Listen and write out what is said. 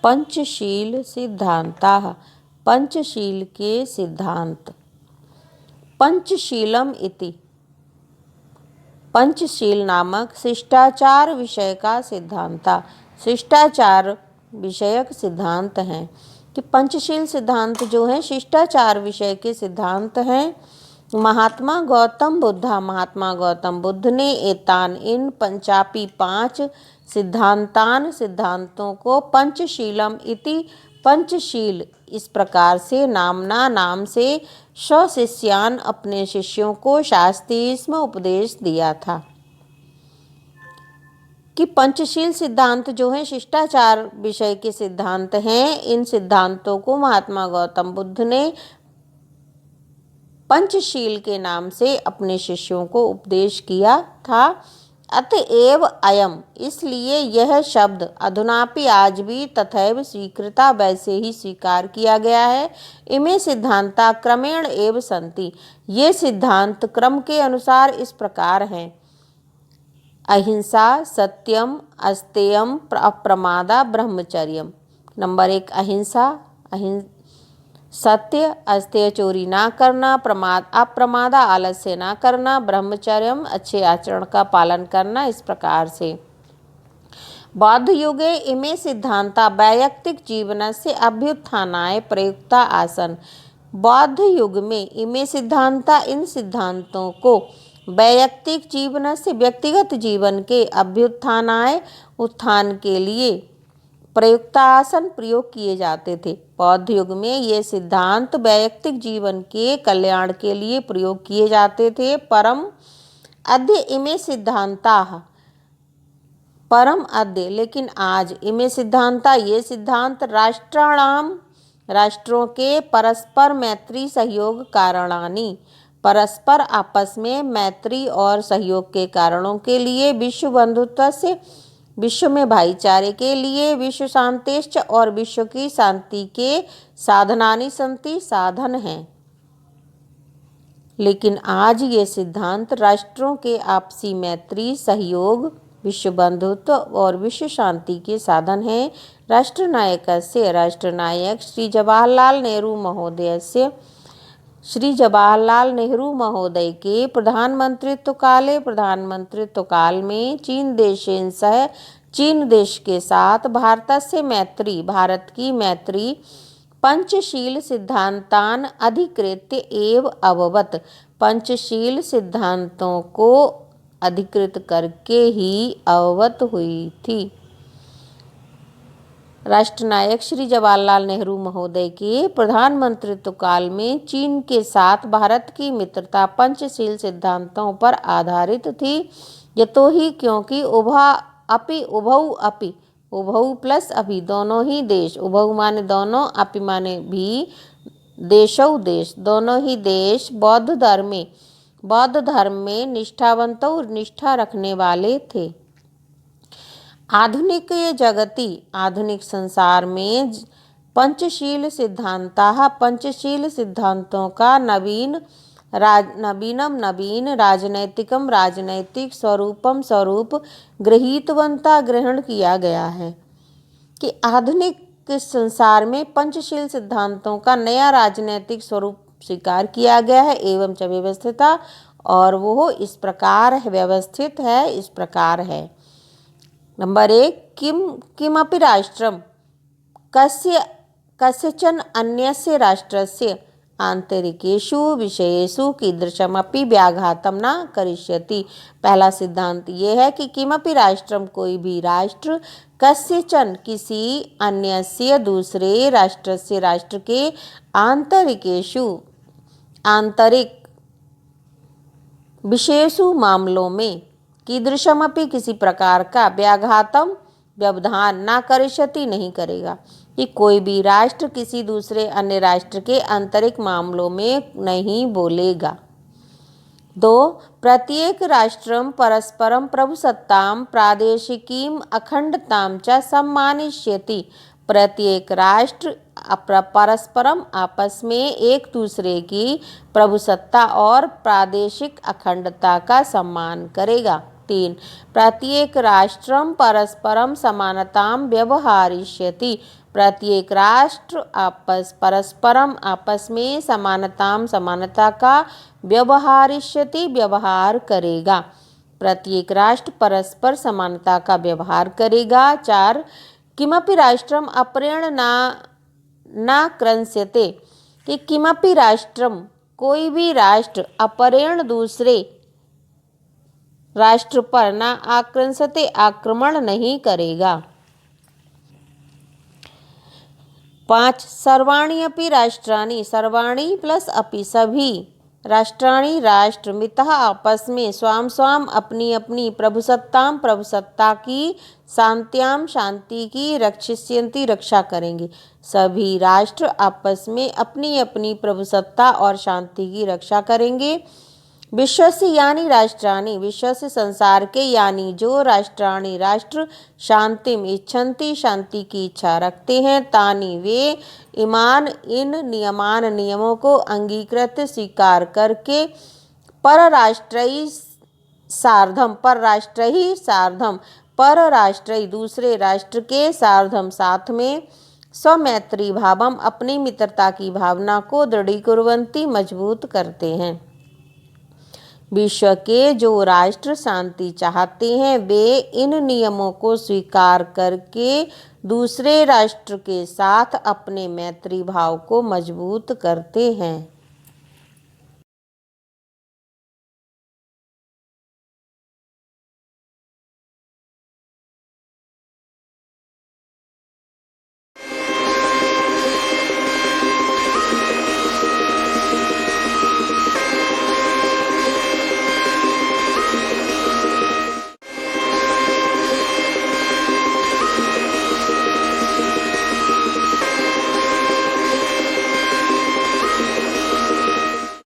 पंचशील सिद्धांताः। पंचशील के सिद्धांत। पंचशीलम इति पंचशील नामक शिष्टाचार विषय का सिद्धांत। शिष्टाचार विषयक सिद्धांत हैं कि पंचशील सिद्धांत जो है शिष्टाचार विषय के सिद्धांत हैं। महात्मा गौतम बुद्ध ने एतान इन पंचापी 5 सिद्धांतों को पंचशीलम इति पंचशील इस प्रकार से नाम से स्वशिष्यान अपने शिष्यों को शास्त्रीस्म उपदेश दिया था कि पंचशील सिद्धांत जो है शिष्टाचार विषय के सिद्धांत हैं। इन सिद्धांतों को महात्मा गौतम बुद्ध ने पंचशील के नाम से अपने शिष्यों को उपदेश किया था। अतएव अयम इसलिए यह शब्द अधुनापि आज भी तथैव स्वीकृता वैसे ही स्वीकार किया गया है। इमे सिद्धांता क्रमेण एव सन्ति। ये सिद्धांत क्रम के अनुसार इस प्रकार हैं। अहिंसा, सत्यम, अस्तेयम, अप्रमादा, ब्रह्मचर्यम। नंबर 1 अहिंसा, सत्य, अस्तेय चोरी ना करना, अप्रमादा आलस्य ना करना, ब्रह्मचर्यम अच्छे आचरण का पालन करना। इस प्रकार से बौद्ध युगे इमे सिद्धांता वैयक्तिक जीवनस्य अभ्युत्थानाय प्रयुक्ता आसन। बौद्ध युग में इमे सिद्धांता इन सिद्धांतों को वैयक्तिक जीवन से व्यक्तिगत जीवन के अभ्युत्थानाय उत्थान के लिए प्रयुक्तासन प्रयोग किए जाते थे। बौद्ध युग में ये सिद्धांत वैयक्तिक जीवन के कल्याण के लिए प्रयोग किए जाते थे। परम अद्य इमे सिद्धांताः परम अद्य लेकिन आज इमे सिद्धांता ये सिद्धांत राष्ट्रों के परस्पर मैत्री सहयोग कारणानि परस्पर आपस में मैत्री और सहयोग के कारणों के लिए विश्व बंधुत्व से विश्व में भाईचारे के लिए विश्व शांतिश्च और विश्व की शांति के साधनानि संति साधन हैं। लेकिन आज ये सिद्धांत राष्ट्रों के आपसी मैत्री सहयोग विश्व बंधुत्व और विश्व शांति के साधन हैं। राष्ट्रनायक श्री जवाहरलाल नेहरू महोदय के प्रधानमंत्रित्व काल में चीन देश के साथ भारत की मैत्री पंचशील सिद्धांतान अधिकृत्य एव अभवत्। पंचशील सिद्धांतों को अधिकृत करके ही अवगत हुई थी। राष्ट्रनायक श्री जवाहरलाल नेहरू महोदय के प्रधानमंत्रित्व काल में चीन के साथ भारत की मित्रता पंचशील सिद्धांतों पर आधारित थी। यतोहि क्योंकि उभौ प्लस अभी दोनों ही देश, उभौ माने दोनों, अपि माने भी, देशौ देश दोनों ही देश बौद्ध धर्म में निष्ठावंतों निष्ठा रखने वाले थे। आधुनिक संसार में पंचशील सिद्धांतों का नवीन राजनैतिक स्वरूप ग्रहण किया गया है कि आधुनिक संसार में पंचशील सिद्धांतों का नया राजनैतिक स्वरूप स्वीकार किया गया है एवं च व्यवस्थिता और वो इस प्रकार है। नंबर 1 किमपि राष्ट्रं कस्यचन अन्यस्य राष्ट्रस्य आंतरिकेषु विषयेषु कीदृशमपि व्याघातं न करिष्यति। पहला सिद्धांत ये है कि किमपि राष्ट्रम कोई भी राष्ट्र कस्यचन किसी अन्यस्य दूसरे राष्ट्र के आंतरिक विशेषु मामलों में कीदृशमपि किसी प्रकार का व्यवधान ना करिष्यति नहीं करेगा कि कोई भी राष्ट्र किसी दूसरे अन्य राष्ट्र के आंतरिक मामलों में नहीं बोलेगा। 2 प्रत्येक राष्ट्रं परस्परं प्रभुसत्तां प्रादेशिकीं अखंडतां च सम्मानयिष्यति। प्रत्येक राष्ट्र परस्परम आपस में एक दूसरे की प्रभुसत्ता और प्रादेशिक अखंडता का सम्मान करेगा। 3 प्रत्येक राष्ट्रं परस्परं समानतां व्यवहारिष्यति। प्रत्येक राष्ट्र परस्परम आपस में समानता का व्यवहार करेगा। प्रत्येक राष्ट्र परस्पर समानता का व्यवहार करेगा। 4 किमपि राष्ट्रम अपरेण न कृंस्यते कि किमपि राष्ट्रम कोई भी राष्ट्र अपरेण दूसरे राष्ट्र पर न आक्रंसते आक्रमण नहीं करेगा। 5 सर्वाणि अपि राष्ट्राणि सर्वाणि प्लस अपि सभी राष्ट्राणि राष्ट्र मितः आपस में स्वाम अपनी अपनी प्रभुसत्ता की शांति की रक्षिष्यन्ति रक्षा करेंगे। सभी राष्ट्र आपस में अपनी अपनी प्रभुसत्ता और शांति की रक्षा करेंगे। विश्वस्य यानी राष्ट्राणि विश्वस्य संसार के यानी जो राष्ट्राणि राष्ट्र शांतिम इच्छन्ति शांति की इच्छा रखते हैं तानि वे ईमान इन नियमों को अंगीकृत स्वीकार करके परराष्ट्रई दूसरे राष्ट्र के सार्धम साथ में स्वमैत्री भावम अपनी मित्रता की भावना को दृढ़ीकुर्वन्ति मजबूत करते हैं। विश्व के जो राष्ट्र शांति चाहते हैं वे इन नियमों को स्वीकार करके दूसरे राष्ट्र के साथ अपने मैत्री भाव को मजबूत करते हैं।